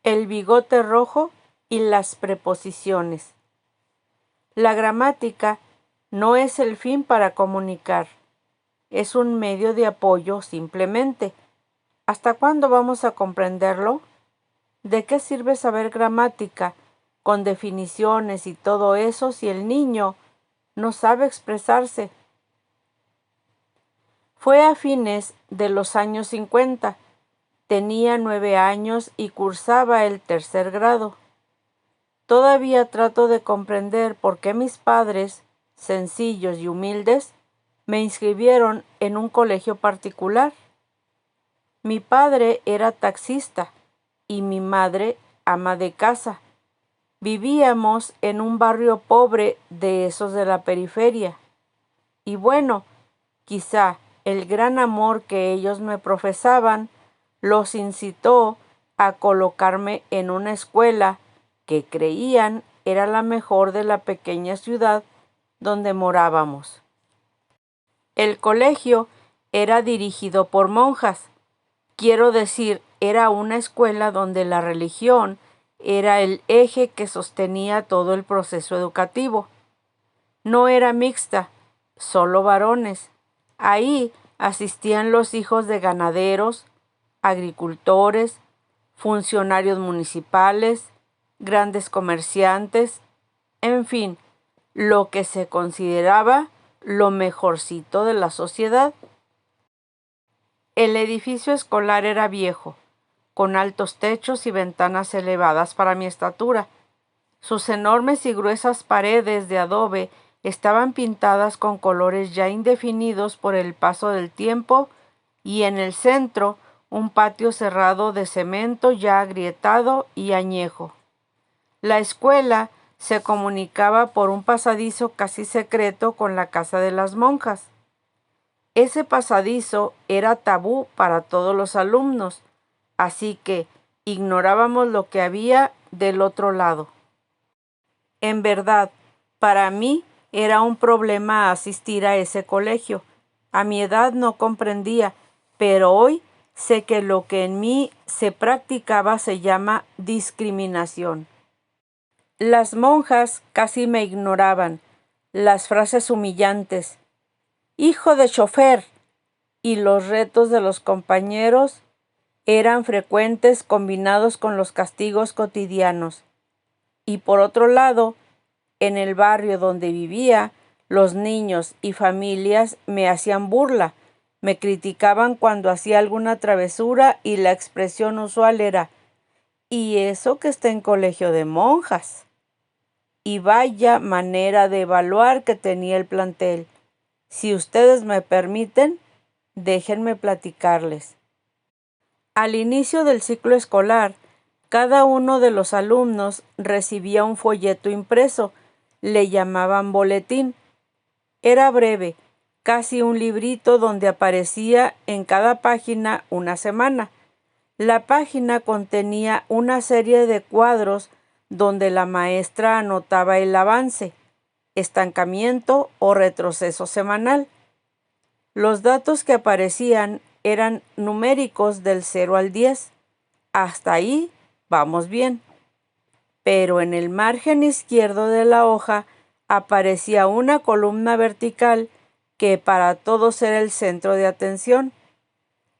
el bigote rojo y las preposiciones. La gramática no es el fin para comunicar, es un medio de apoyo simplemente. ¿Hasta cuándo vamos a comprenderlo? ¿De qué sirve saber gramática con definiciones y todo eso si el niño no sabe expresarse? Fue a fines de los años 50. Tenía 9 años y cursaba el 3er grado. Todavía trato de comprender por qué mis padres, sencillos y humildes, me inscribieron en un colegio particular. Mi padre era taxista y mi madre ama de casa. Vivíamos en un barrio pobre de esos de la periferia. Y bueno, quizá el gran amor que ellos me profesaban los incitó a colocarme en una escuela que creían era la mejor de la pequeña ciudad donde morábamos. El colegio era dirigido por monjas. Quiero decir, era una escuela donde la religión era el eje que sostenía todo el proceso educativo. No era mixta, solo varones. Ahí asistían los hijos de ganaderos, agricultores, funcionarios municipales, grandes comerciantes, en fin, lo que se consideraba lo mejorcito de la sociedad. El edificio escolar era viejo, con altos techos y ventanas elevadas para mi estatura. Sus enormes y gruesas paredes de adobe estaban pintadas con colores ya indefinidos por el paso del tiempo y en el centro un patio cerrado de cemento ya agrietado y añejo. La escuela se comunicaba por un pasadizo casi secreto con la casa de las monjas. Ese pasadizo era tabú para todos los alumnos, así que ignorábamos lo que había del otro lado. En verdad, para mí era un problema asistir a ese colegio. A mi edad no comprendía, pero hoy sé que lo que en mí se practicaba se llama discriminación. Las monjas casi me ignoraban. Las frases humillantes, «hijo de chofer», y los retos de los compañeros eran frecuentes combinados con los castigos cotidianos. Y por otro lado, en el barrio donde vivía, los niños y familias me hacían burla, me criticaban cuando hacía alguna travesura y la expresión usual era «¿y eso que está en colegio de monjas?». Y vaya manera de evaluar que tenía el plantel. Si ustedes me permiten, déjenme platicarles. Al inicio del ciclo escolar, cada uno de los alumnos recibía un folleto impreso, le llamaban boletín. Era breve, casi un librito donde aparecía en cada página una semana. La página contenía una serie de cuadros donde la maestra anotaba el avance, estancamiento o retroceso semanal. Los datos que aparecían eran numéricos del 0 al 10. Hasta ahí vamos bien. Pero en el margen izquierdo de la hoja aparecía una columna vertical que para todos era el centro de atención.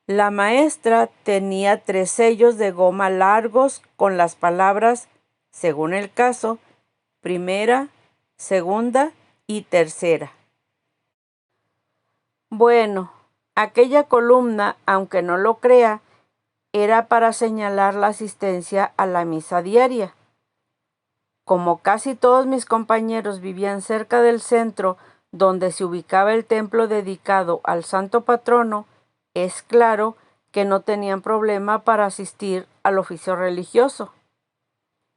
La maestra tenía 3 sellos de goma largos con las palabras, según el caso, primera, segunda y tercera. Bueno, aquella columna, aunque no lo crea, era para señalar la asistencia a la misa diaria. Como casi todos mis compañeros vivían cerca del centro donde se ubicaba el templo dedicado al santo patrono, es claro que no tenían problema para asistir al oficio religioso.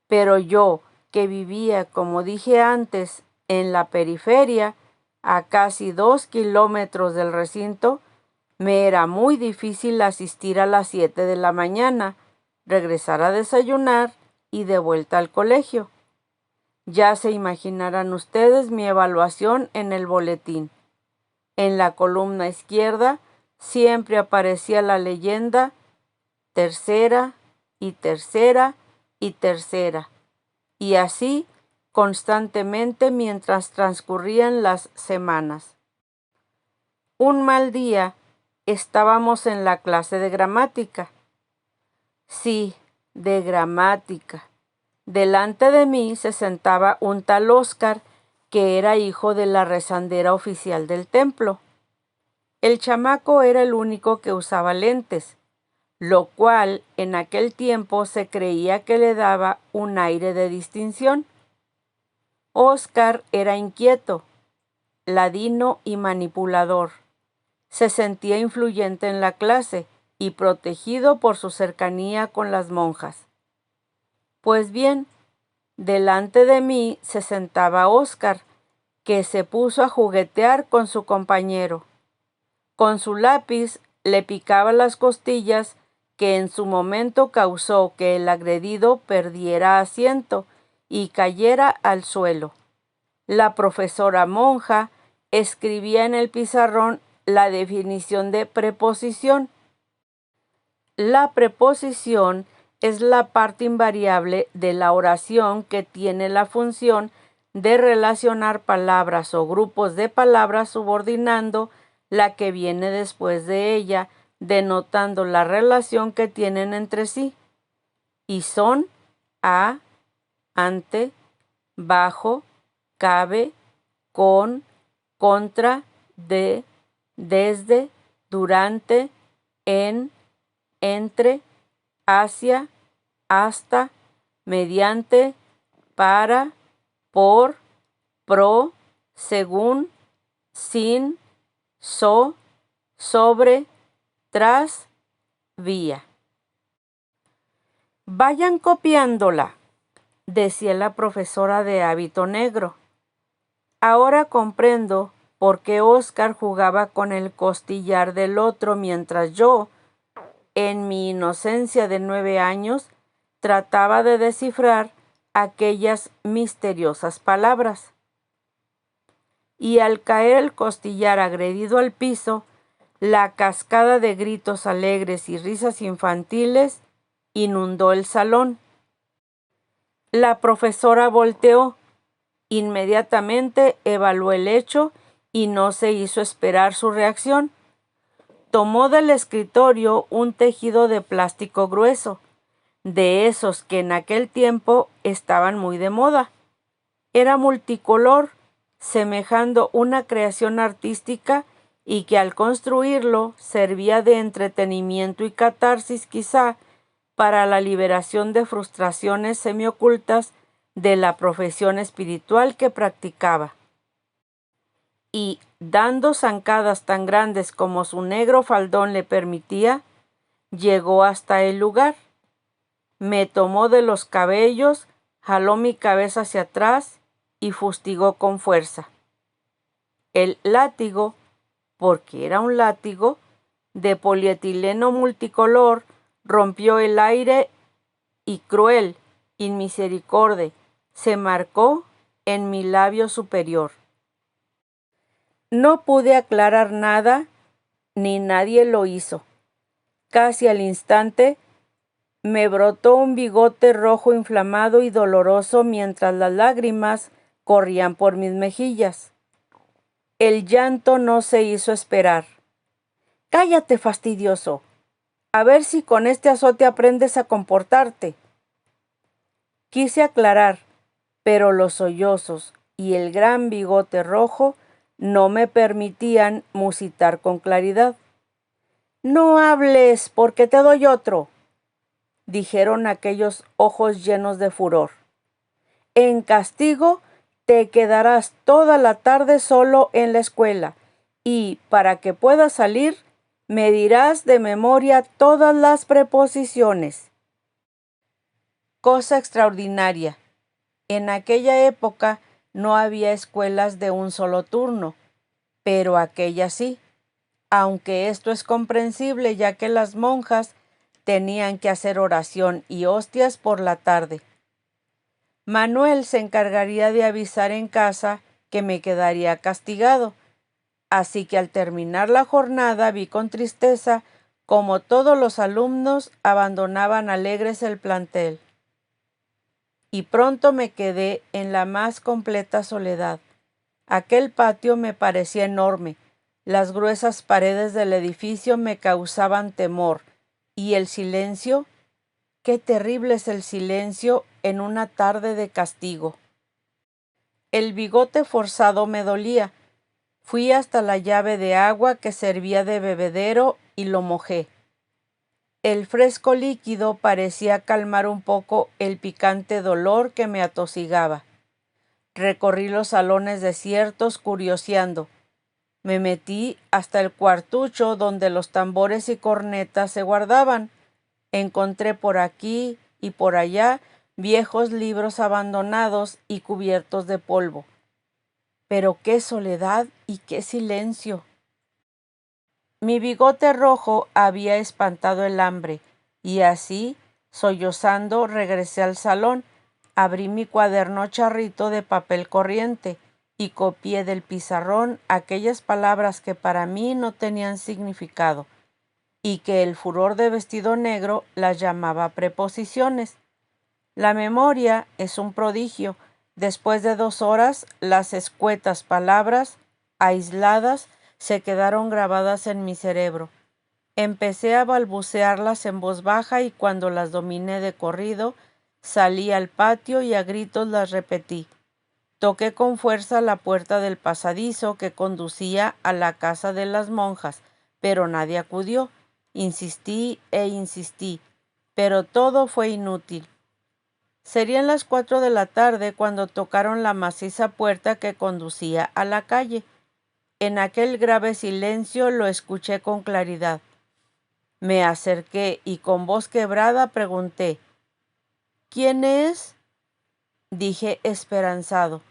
Pero yo, que vivía, como dije antes, en la periferia, a casi 2 kilómetros del recinto, me era muy difícil asistir a las 7 de la mañana, regresar a desayunar y de vuelta al colegio. Ya se imaginarán ustedes mi evaluación en el boletín. En la columna izquierda siempre aparecía la leyenda tercera y tercera y tercera, y así constantemente mientras transcurrían las semanas. Un mal día estábamos en la clase de gramática. Sí, de gramática. Delante de mí se sentaba un tal Óscar, que era hijo de la rezandera oficial del templo. El chamaco era el único que usaba lentes, lo cual en aquel tiempo se creía que le daba un aire de distinción. Óscar era inquieto, ladino y manipulador. Se sentía influyente en la clase y protegido por su cercanía con las monjas. Pues bien, delante de mí se sentaba Óscar, que se puso a juguetear con su compañero. Con su lápiz le picaba las costillas, que en su momento causó que el agredido perdiera asiento y cayera al suelo. La profesora monja escribía en el pizarrón la definición de preposición. La preposición es la parte invariable de la oración que tiene la función de relacionar palabras o grupos de palabras subordinando la que viene después de ella, denotando la relación que tienen entre sí, y son a, ante, bajo, cabe, con, contra, de, desde, durante, en, entre, hacia, hasta, mediante, para, por, pro, según, sin, so, sobre, tras, vía. Vayan copiándola, decía la profesora de hábito negro. Ahora comprendo por qué Óscar jugaba con el costillar del otro mientras yo, en mi inocencia de 9 años, trataba de descifrar aquellas misteriosas palabras. Y al caer el costillar agredido al piso, la cascada de gritos alegres y risas infantiles inundó el salón. La profesora volteó. Inmediatamente evaluó el hecho y no se hizo esperar su reacción. Tomó del escritorio un tejido de plástico grueso, de esos que en aquel tiempo estaban muy de moda. Era multicolor, semejando una creación artística y que al construirlo servía de entretenimiento y catarsis quizá para la liberación de frustraciones semiocultas de la profesión espiritual que practicaba. Y, dando zancadas tan grandes como su negro faldón le permitía, llegó hasta el lugar. Me tomó de los cabellos, jaló mi cabeza hacia atrás y fustigó con fuerza. El látigo, porque era un látigo, de polietileno multicolor, rompió el aire y cruel, inmisericorde, se marcó en mi labio superior. No pude aclarar nada, ni nadie lo hizo. Casi al instante me brotó un bigote rojo inflamado y doloroso mientras las lágrimas corrían por mis mejillas. El llanto no se hizo esperar. ¡Cállate, fastidioso! A ver si con este azote aprendes a comportarte. Quise aclarar, pero los sollozos y el gran bigote rojo no me permitían musitar con claridad. «No hables, porque te doy otro», dijeron aquellos ojos llenos de furor. «En castigo te quedarás toda la tarde solo en la escuela y, para que puedas salir, me dirás de memoria todas las preposiciones». Cosa extraordinaria. En aquella época no había escuelas de un solo turno, pero aquella sí, aunque esto es comprensible ya que las monjas tenían que hacer oración y hostias por la tarde. Manuel se encargaría de avisar en casa que me quedaría castigado, así que al terminar la jornada vi con tristeza como todos los alumnos abandonaban alegres el plantel. y pronto me quedé en la más completa soledad. Aquel patio me parecía enorme, las gruesas paredes del edificio me causaban temor, y el silencio, qué terrible es el silencio en una tarde de castigo. El bigote forzado me dolía. Fui hasta la llave de agua que servía de bebedero y lo mojé. El fresco líquido parecía calmar un poco el picante dolor que me atosigaba. Recorrí los salones desiertos curioseando. Me metí hasta el cuartucho donde los tambores y cornetas se guardaban. Encontré por aquí y por allá viejos libros abandonados y cubiertos de polvo. Pero qué soledad y qué silencio. Mi bigote rojo había espantado el hambre, y así, sollozando, regresé al salón, abrí mi cuaderno charrito de papel corriente y copié del pizarrón aquellas palabras que para mí no tenían significado, y que el furor de vestido negro las llamaba preposiciones. La memoria es un prodigio. Después de 2 horas, las escuetas palabras, aisladas, se quedaron grabadas en mi cerebro. Empecé a balbucearlas en voz baja y cuando las dominé de corrido, salí al patio y a gritos las repetí. Toqué con fuerza la puerta del pasadizo que conducía a la casa de las monjas, pero nadie acudió. Insistí e insistí, pero todo fue inútil. Serían las 4 de la tarde cuando tocaron la maciza puerta que conducía a la calle. En aquel grave silencio lo escuché con claridad. Me acerqué y con voz quebrada pregunté: ¿quién es? Dije esperanzado.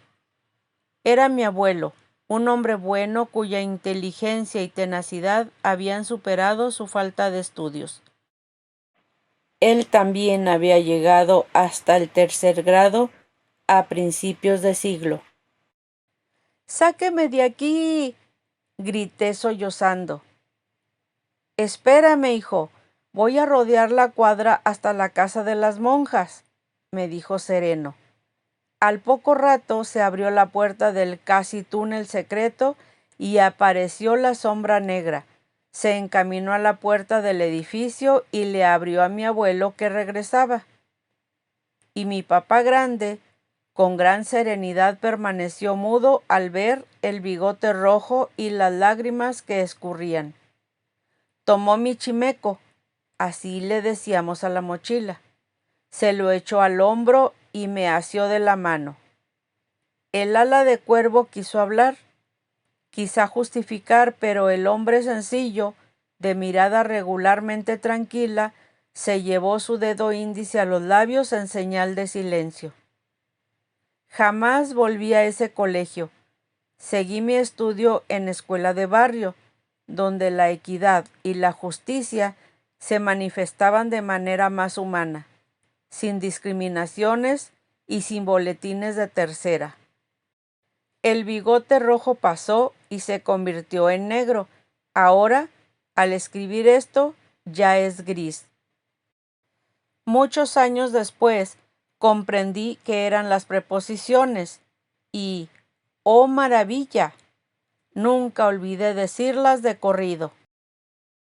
Era mi abuelo, un hombre bueno cuya inteligencia y tenacidad habían superado su falta de estudios. Él también había llegado hasta el 3er grado a principios de siglo. ¡Sáqueme de aquí!, grité sollozando. Espérame, hijo, voy a rodear la cuadra hasta la casa de las monjas, me dijo sereno. Al poco rato se abrió la puerta del casi túnel secreto y apareció la sombra negra. Se encaminó a la puerta del edificio y le abrió a mi abuelo que regresaba. Y mi papá grande, con gran serenidad, permaneció mudo al ver el bigote rojo y las lágrimas que escurrían. Tomó mi chimeco, así le decíamos a la mochila, se lo echó al hombro y me asió de la mano. El ala de cuervo quiso hablar, quizá justificar, pero el hombre sencillo, de mirada regularmente tranquila, se llevó su dedo índice a los labios en señal de silencio. Jamás volví a ese colegio. Seguí mi estudio en escuela de barrio, donde la equidad y la justicia se manifestaban de manera más humana, sin discriminaciones y sin boletines de tercera. El bigote rojo pasó y se convirtió en negro. Ahora, al escribir esto, ya es gris. Muchos años después, comprendí que eran las preposiciones y, ¡oh maravilla!, nunca olvidé decirlas de corrido.